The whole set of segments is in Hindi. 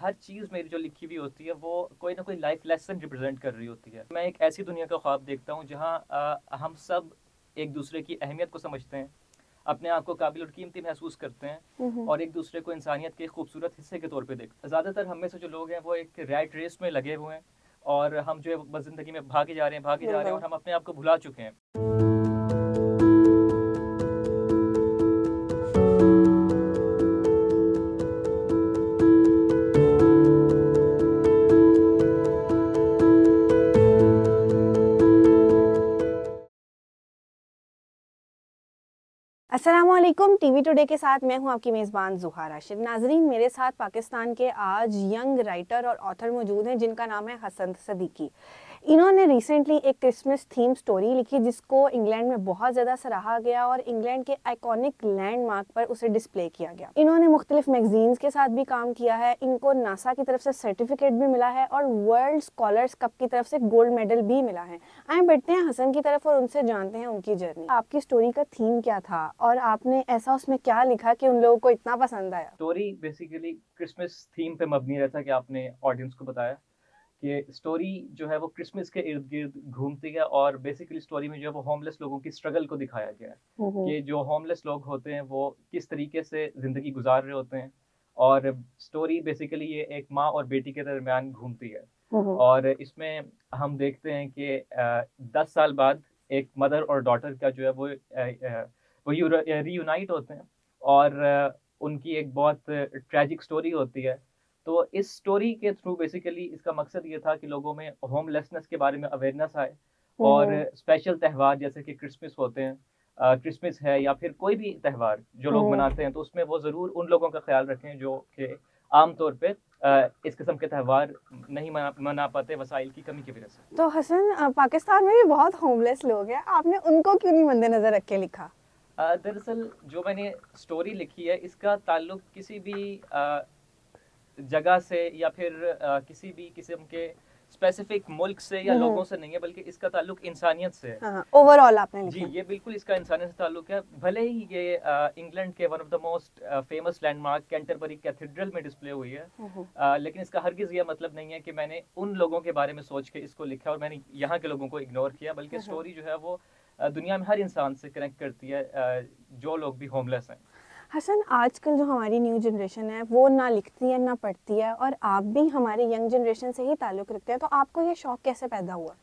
हर चीज़ मेरी जो लिखी हुई होती है वो कोई ना कोई लाइफ लेसन रिप्रेजेंट कर रही होती है। मैं एक ऐसी दुनिया का ख्वाब देखता हूँ जहाँ हम सब एक दूसरे की अहमियत को समझते हैं, अपने आप को काबिल और कीमती महसूस करते हैं और एक दूसरे को इंसानियत के खूबसूरत हिस्से के तौर पे देखते हैं। ज़्यादातर हम में से जो लोग हैं वो एक रैट रेस में लगे हुए हैं और हम जो है बस ज़िंदगी में भागे जा रहे हैं बिल्कुल। और हम अपने आप को भुला चुके हैं। अस्सलामुअलैकुम। टीवी टुडे के साथ मैं हूं आपकी मेज़बान ज़ुहा राशिद। नाजरीन, मेरे साथ पाकिस्तान के आज यंग राइटर और ऑथर मौजूद हैं जिनका नाम है हसन सदीकी। इन्होंने रिसेंटली एक क्रिसमस थीम स्टोरी लिखी जिसको इंग्लैंड में बहुत ज़्यादा सराहा गया और इंग्लैंड के आइकॉनिक लैंडमार्क पर उसे डिस्प्ले किया गया। इन्होंने मुख्तलिफ मैगजीन्स के साथ भी काम किया है, इनको नासा की तरफ से सर्टिफिकेट भी मिला है और वर्ल्ड स्कॉलर्स कप की तरफ से गोल्ड मेडल भी मिला है। आए बढ़ते हैं हसन की तरफ और उनसे जानते हैं उनकी जर्नी। आपकी स्टोरी का थीम क्या था और आपने ऐसा उसमें क्या लिखा कि उन लोगों को इतना पसंद आया? स्टोरी बेसिकली क्रिसमस थीम पे मबनी रहता है कि आपने ऑडियंस को बताया कि स्टोरी जो है वो क्रिसमस के इर्द गिर्द घूमती है और बेसिकली स्टोरी में जो है वो होमलेस लोगों की स्ट्रगल को दिखाया गया है कि जो होमलेस लोग होते हैं वो किस तरीके से ज़िंदगी गुजार रहे होते हैं। और स्टोरी बेसिकली ये एक माँ और बेटी के दरमियान घूमती है और इसमें हम देखते हैं कि 10 साल बाद एक मदर और डॉटर का जो है वो रीयूनाइट होते हैं और उनकी एक बहुत ट्रेजिक स्टोरी होती है। तो इस स्टोरी के थ्रू बेसिकली इसका मकसद ये था कि लोगों में होमलेसनेस के बारे में अवेयरनेस आए और स्पेशल त्यौहार जैसे कि क्रिसमस होते हैं, क्रिसमस है या फिर कोई भी त्यौहार जो लोग मनाते हैं तो उसमें वो ज़रूर उन लोगों का ख्याल रखें जो कि आमतौर पे इस किस्म के त्यौहार नहीं मना पाते वसाइल की कमी की वजह से। तो हसन, पाकिस्तान में भी बहुत होमलेस लोग हैं, आपने उनको क्यों नहीं मद्देनजर रख के लिखा? दरअसल जो मैंने स्टोरी लिखी है इसका ताल्लुक किसी भी जगह से या फिर किसी भी किस्म के स्पेसिफिक मुल्क से या लोगों से नहीं है, बल्कि इसका ताल्लुक इंसानियत से है। हाँ, ओवरऑल आपने जी, लिखा। ये बिल्कुल इसका इंसानियत से ताल्लुक है। भले ही ये इंग्लैंड के one of the most famous landmark Canterbury cathedral में डिस्प्ले हुई है, लेकिन इसका हरगिज़ ये मतलब नहीं है कि मैंने उन लोगों के बारे में सोच के इसको लिखा और मैंने यहाँ के लोगों को इग्नोर किया, बल्कि स्टोरी जो है वो दुनिया में हर इंसान से कनेक्ट करती है जो लोग भी होमलेस हैं। हसन, आजकल जो हमारी न्यू जनरेशन है वो ना लिखती है ना पढ़ती है और आप भी हमारे यंग जनरेशन से ही ताल्लुक़ रखते हैं, तो आपको ये शौक़ कैसे पैदा हुआ?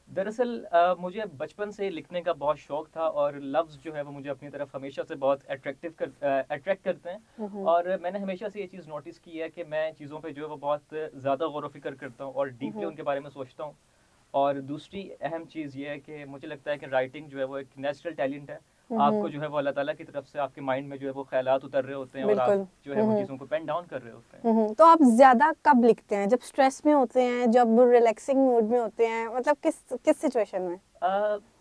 दरअसल मुझे बचपन से लिखने का बहुत शौक था और लफ्ज़ जो है वो मुझे अपनी तरफ हमेशा से बहुत अट्रैक्ट करते हैं और मैंने हमेशा से ये चीज़ नोटिस की है कि मैं चीज़ों पे जो है वो बहुत ज़्यादा गौर व फिक्र करता हूँ और डीपली उनके बारे में सोचता हूँ। और दूसरी अहम चीज़ ये है कि मुझे लगता है कि राइटिंग जो है वो एक नेचुरल टैलेंट है। आपको जो है वो अल्लाह ताला की तरफ से आपके माइंड में जो है वो ख़्यालात उतर रहे होते हैं और आप बिल्कुल। जो है वो चीज़ों को पेन डाउन कर रहे होते हैं। तो आप ज़्यादा कब लिखते हैं? जब स्ट्रेस में होते हैं, जब रिलैक्सिंग मूड में होते हैं, मतलब किस किस सिचुएशन में?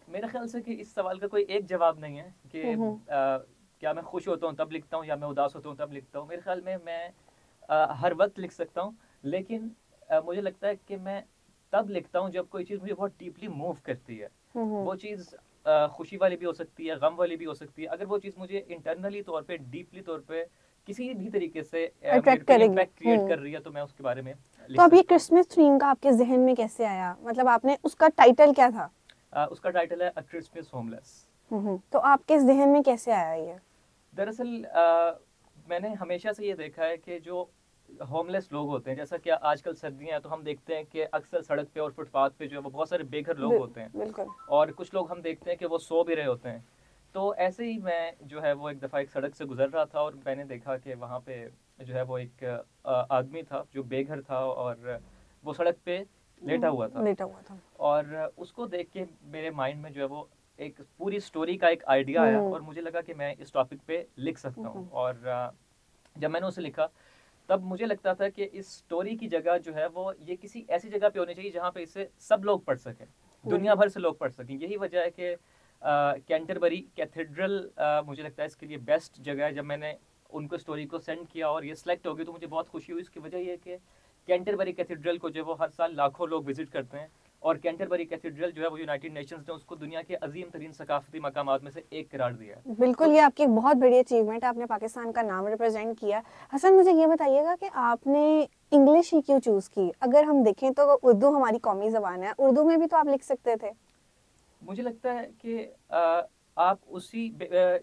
मेरा ख्याल से कि इस सवाल का कोई एक जवाब नहीं है कि क्या मैं खुश होता हूँ तब लिखता हूँ या मैं उदास होता हूँ तब लिखता हूँ। मेरे ख्याल में मैं हर वक्त लिख सकता हूँ, लेकिन मुझे लगता है कि मैं तब लिखता हूँ जब कोई चीज़ मुझे बहुत डीपली मूव करती है। वो चीज़ खुशी वाली भी हो सकती है, गम वाली भी हो सकती है। अगर वो चीज़ मुझे इंटरनली तौर पे, डीपली तौर पे किसी भी तरीके से मेरे अट्रैक्ट पे करेगी। इम्पैक्ट क्रिएट कर रही है तो मैं उसके बारे में तो लिख अब ये सकता हूँ। क्रिसमस थीम का आपके ज़हन में कैसे आया? मतलब आपने उसका टाइटल क्या था? उसका टाइटल है अ क्रिसमस होमलेस। तो आपके ज़हन में कैसे आया ये? दरअसल मैंने हमेशा से ये देखा है कि जो होमलेस लोग होते हैं, जैसा कि आजकल सर्दियाँ हैं तो हम देखते हैं कि अक्सर सड़क पे और फुटपाथ पे जो है वो बहुत सारे बेघर लोग होते हैं बिल्कुल। और कुछ लोग हम देखते हैं कि वो सो भी रहे होते हैं। तो ऐसे ही मैं जो है वो एक दफ़ा एक सड़क से गुजर रहा था और मैंने देखा कि वहाँ पे जो है वो एक आदमी था जो बेघर था और वो सड़क पे लेटा हुआ था। लेटा हुआ था। और उसको देख के मेरे माइंड में जो है वो एक पूरी स्टोरी का एक आइडिया आया और मुझे लगा कि मैं इस टॉपिक पे लिख सकता हूँ। और जब मैंने उसे लिखा तब मुझे लगता था कि इस स्टोरी की जगह जो है वो ये किसी ऐसी जगह पे होनी चाहिए जहाँ पे इसे सब लोग पढ़ सकें, दुनिया भर से लोग पढ़ सकें। यही वजह है कि कैंटरबरी कैथेड्रल मुझे लगता है इसके लिए बेस्ट जगह है। जब मैंने उनको स्टोरी को सेंड किया और ये सिलेक्ट हो गई तो मुझे बहुत खुशी हुई। इसकी वजह ये है कि कैंटरबरी कैथेड्रल को जो वो हर साल लाखों लोग विजिट करते हैं और कैंटरबरी कैथेड्रल जो है वो यूनाइटेड नेशंस ने उसको दुनिया के अजीम तरीन सकाफती मकामात में से एक करार दिया है। बिल्कुल, तो ये आपकी एक बहुत बड़ी अचीवमेंट है, आपने पाकिस्तान का नाम रिप्रेजेंट किया। हसन, मुझे ये बताइएगा कि आपने इंग्लिश ही क्यों चूज की? अगर हम देखें तो उर्दू हमारी कौमी ज़बान है, उर्दू में भी तो आप लिख सकते थे। मुझे लगता है कि आप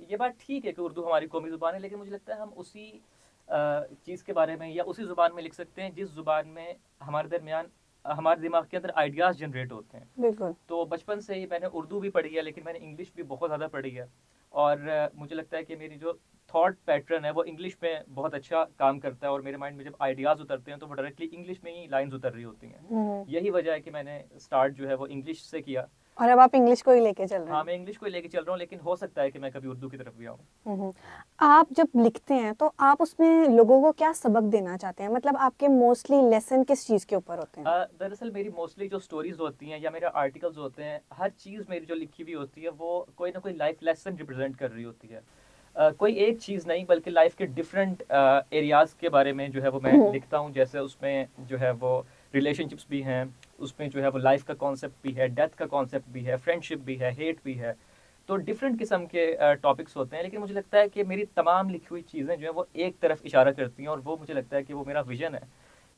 ये बात ठीक है कि उर्दू हमारी कौमी ज़ुबान है, लेकिन मुझे लगता है हम उसी चीज़ के बारे में या उसी ज़ुबान में लिख सकते हैं जिस ज़ुबान में हमारे दरमियान हमारे दिमाग के अंदर आइडियाज़ जनरेट होते हैं। बिल्कुल। तो बचपन से ही मैंने उर्दू भी पढ़ी है, लेकिन मैंने इंग्लिश भी बहुत ज़्यादा पढ़ी है। और मुझे लगता है कि मेरी जो थॉट पैटर्न है वो इंग्लिश में बहुत अच्छा काम करता है, और मेरे माइंड में जब आइडियाज़ उतरते हैं तो वो डायरेक्टली इंग्लिश में ही लाइंस उतर रही होती हैं। यही वजह है कि मैंने स्टार्ट जो है वो इंग्लिश से किया। और अब आप इंग्लिश को ही लेके चल रहे हैं? हाँ, मैं इंग्लिश को ही लेके चल रहा हूँ, लेकिन हो सकता है कि मैं कभी उर्दू की तरफ भी आऊँ। आप जब लिखते हैं तो आप उसमें लोगों को क्या सबक देना चाहते हैं? मतलब आपके मोस्टली लेसन किस चीज़ के ऊपर होते हैं? दरअसल मेरी मोस्टली जो स्टोरीज होती हैं या मेरे आर्टिकल्स होते हैं, हर चीज़ मेरी जो लिखी हुई होती है वो कोई ना कोई लाइफ लेसन रिप्रेजेंट कर रही होती है। कोई एक चीज़ नहीं, बल्कि लाइफ के डिफरेंट एरियाज़ के बारे में जो है वो मैं लिखता हूँ। जैसे उसमें जो है वो रिलेशनशिप्स भी हैं, उसमें जो है वो लाइफ का कॉन्सेप्ट भी है, डेथ का कॉन्सेप्ट भी है, फ्रेंडशिप भी है, हेट भी है। तो डिफरेंट किस्म के टॉपिक्स होते हैं, लेकिन मुझे लगता है कि मेरी तमाम लिखी हुई चीज़ें जो है वो एक तरफ इशारा करती हैं, और वो मुझे लगता है कि वो मेरा विजन है।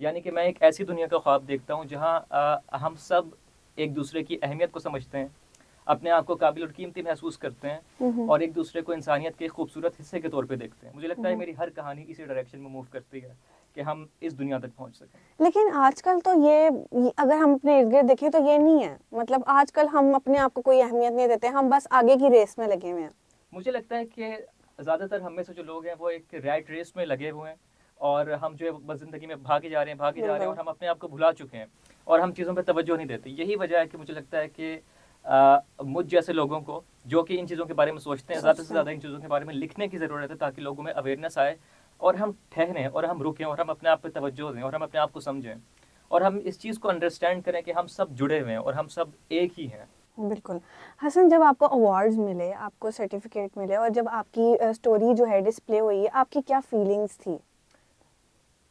यानी कि मैं एक ऐसी दुनिया का ख्वाब देखता हूँ जहाँ हम सब एक दूसरे की अहमियत को समझते हैं, अपने आप को काबिल और कीमती महसूस करते हैं, और एक दूसरे को इंसानियत के खूबसूरत हिस्से के तौर पे देखते हैं। मुझे लगता है मेरी हर कहानी इसी डायरेक्शन में मूव करती है कि हम इस दुनिया तक पहुंच सकें। लेकिन आजकल तो ये अगर हम अपने इर्द गिर्द देखें तो ये नहीं है। मतलब आजकल हम अपने आप को कोई अहमियत नहीं देते, हम बस आगे की रेस में लगे हुए हैं। मुझे लगता है कि ज़्यादातर हम में से जो लोग हैं वो एक रैट रेस में लगे हुए हैं, और हम जो है बस ज़िंदगी में भागे जा रहे हैं, और हम अपने आप को भुला चुके हैं, और हम चीज़ों पर तवज्जो नहीं देते। यही वजह है कि मुझे लगता है कि मुझ जैसे लोगों को जो कि इन चीज़ों के बारे में सोचते हैं, ज़्यादा से ज़्यादा इन चीज़ों के बारे में लिखने की ज़रूरत है, ताकि लोगों में अवेयरनेस आए, और हम ठहरें, और हम रुकें, और हम अपने आप पर तवज्जो दें, और हम अपने आप को समझें, और हम इस चीज़ को अंडरस्टैंड करें कि हम सब जुड़े हुए हैं और हम सब एक ही हैं। बिल्कुल। हसन, जब आपको अवार्ड्स मिले, आपको सर्टिफिकेट मिले, और जब आपकी स्टोरी जो है डिस्प्ले हुई है, आपकी क्या फीलिंग्स थी?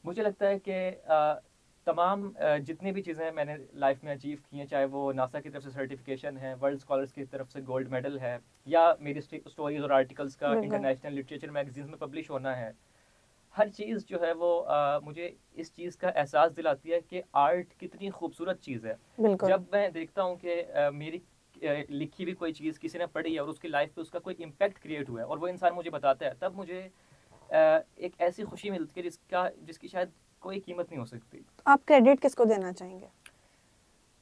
मुझे लगता है कि तमाम जितनी भी चीज़ें मैंने लाइफ में अचीव की हैं, चाहे वो नासा की तरफ से सर्टिफिकेशन है, वर्ल्ड स्कॉलर्स की तरफ से गोल्ड मेडल है, या मेरी स्टोरीज और आर्टिकल्स का इंटरनेशनल लिटरेचर मैगजीन्स में पब्लिश होना है, हर चीज़ जो है वो मुझे इस चीज़ का एहसास दिलाती है कि आर्ट कितनी खूबसूरत चीज़ है। जब मैं देखता हूँ कि मेरी लिखी हुई कोई चीज़ किसी ने पढ़ी है और उसकी लाइफ पे उसका कोई इम्पैक्ट क्रिएट हुआ है, और वो इंसान मुझे बताता है, तब मुझे एक ऐसी खुशी मिलती है जिसकी शायद कोई कीमत नहीं हो सकती। आप क्रेडिट किसको देना चाहेंगे?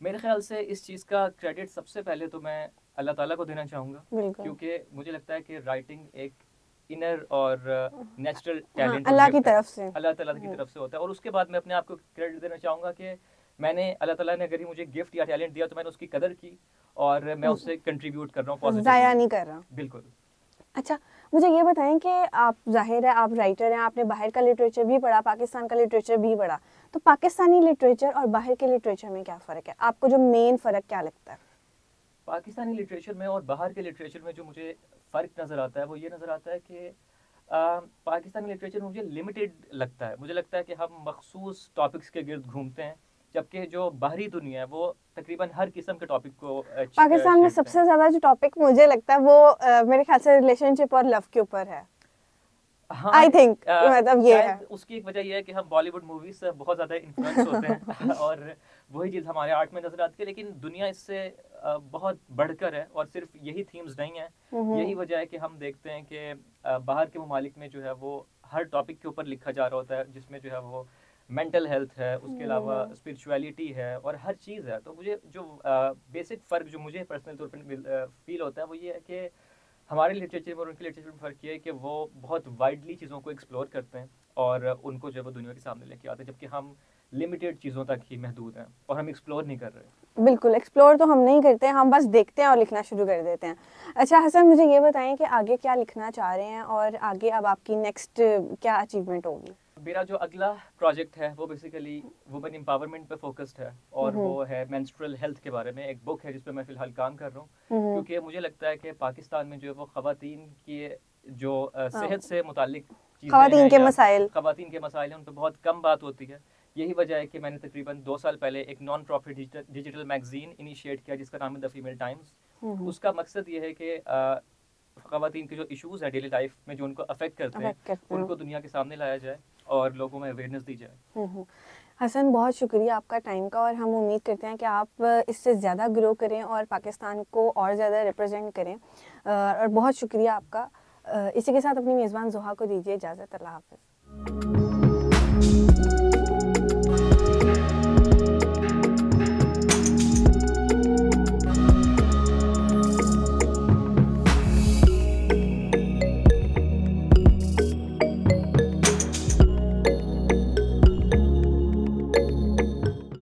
मेरे ख्याल से इस चीज़ का क्रेडिट सबसे पहले तो मैं अल्लाह ताला को देना चाहूँगा, क्योंकि मुझे लगता है कि राइटिंग एक इनर और नेचुरल टैलेंट अल्लाह की तरफ से, अल्लाह ताला की तरफ से होता है। और उसके बाद मैं अपने आप को क्रेडिट देना चाहूँगा कि मैंने अल्लाह ताला ने अगर ही मुझे गिफ्ट या टैलेंट दिया तो मैंने उसकी कदर की, और मैं उससे कंट्रीब्यूट कर रहा हूँ पॉजिटिवली, ज़ाया नहीं कर रहा। बिल्कुल। अच्छा, मुझे ये बताएं कि आप, जाहिर है आप राइटर हैं, आपने बाहर का लिटरेचर भी पढ़ा, पाकिस्तान का लिटरेचर भी पढ़ा, तो पाकिस्तानी लिटरेचर और बाहर के लिटरेचर में क्या फ़र्क है? आपको जो मेन फ़र्क क्या लगता है? पाकिस्तानी लिटरेचर में और बाहर के लिटरेचर में जो मुझे फ़र्क नज़र आता है वो ये नज़र आता है कि पाकिस्तानी लिटरेचर मुझे लिमिटेड लगता है। मुझे लगता है कि हम मखसूस टॉपिक्स के गिर्द घूमते हैं, जबकि जो बाहरी दुनिया है वो तकरीबन हर किस्म के टॉपिक को पाकिस्तान में सबसे ज़्यादा जो टॉपिक मुझे लगता है वो मेरे ख्याल से रिलेशनशिप और लव के ऊपर है। हाँ, आई थिंक मतलब ये है। उसकी एक वजह ये है कि हम बॉलीवुड मूवीज से बहुत ज़्यादा इन्फ्लुएंस होते हैं और वही चीज़ हमारे आर्ट में नजर आती है, लेकिन दुनिया इससे बहुत बढ़कर है, और सिर्फ यही थीम्स नहीं है। यही वजह है कि हम देखते हैं कि बाहर के ममालिक में जो है वो हर टॉपिक के ऊपर लिखा जा रहा होता है, जिसमें जो है वो मेंटल हेल्थ है, उसके अलावा स्पिरिचुअलिटी है, और हर चीज़ है। तो मुझे जो बेसिक फ़र्क जो मुझे पर्सनल तौर पर फील होता है वो ये है कि हमारे लिटरेचर में और उनके लिटरेचर में फ़र्क ये है कि वो बहुत वाइडली चीज़ों को एक्सप्लोर करते हैं और उनको जो है वो दुनिया के सामने लेके आते हैं, जबकि हम लिमिटेड चीज़ों तक ही महदूद हैं और हम एक्सप्लोर नहीं कर रहे। बिल्कुल, एक्सप्लोर तो हम नहीं करते हैं, हम बस देखते हैं और लिखना शुरू कर देते हैं। अच्छा हसन, मुझे ये बताएं कि आगे क्या लिखना चाह रहे हैं, और आगे अब आपकी नेक्स्ट क्या अचीवमेंट होगी? मेरा जो अगला प्रोजेक्ट है वो बेसिकली वुमेन एम्पावरमेंट पे फोकस्ड है, और वो है मेंस्ट्रुअल हेल्थ के बारे में। एक बुक है जिस पे मैं फ़िलहाल काम कर रहा हूँ, क्योंकि मुझे लगता है कि पाकिस्तान में जो है वो ख़वातीन की जो सेहत से मुताल्लिक ख़वातीन के मसाइल हैं, उन पर बहुत कम बात होती है। यही वजह है कि मैंने तकरीबन 2 साल पहले एक non profit digital magazine initiate किया जिसका नाम है द फीमेल टाइम्स। उसका मकसद ये है कि ख़वातीन के जो इश्यूज़ हैं डेली लाइफ में जो उनको अफेक्ट करते हैं उनको दुनिया के सामने लाया जाए और लोगों में अवेयरनेस दी जाए। हसन, बहुत शुक्रिया आपका टाइम का, और हम उम्मीद करते हैं कि आप इससे ज़्यादा ग्रो करें और पाकिस्तान को और ज़्यादा रिप्रेजेंट करें, और बहुत शुक्रिया आपका। इसी के साथ अपनी मेज़बान ज़ुहा को दीजिए इजाज़त। अल्लाह हाफ़िज़।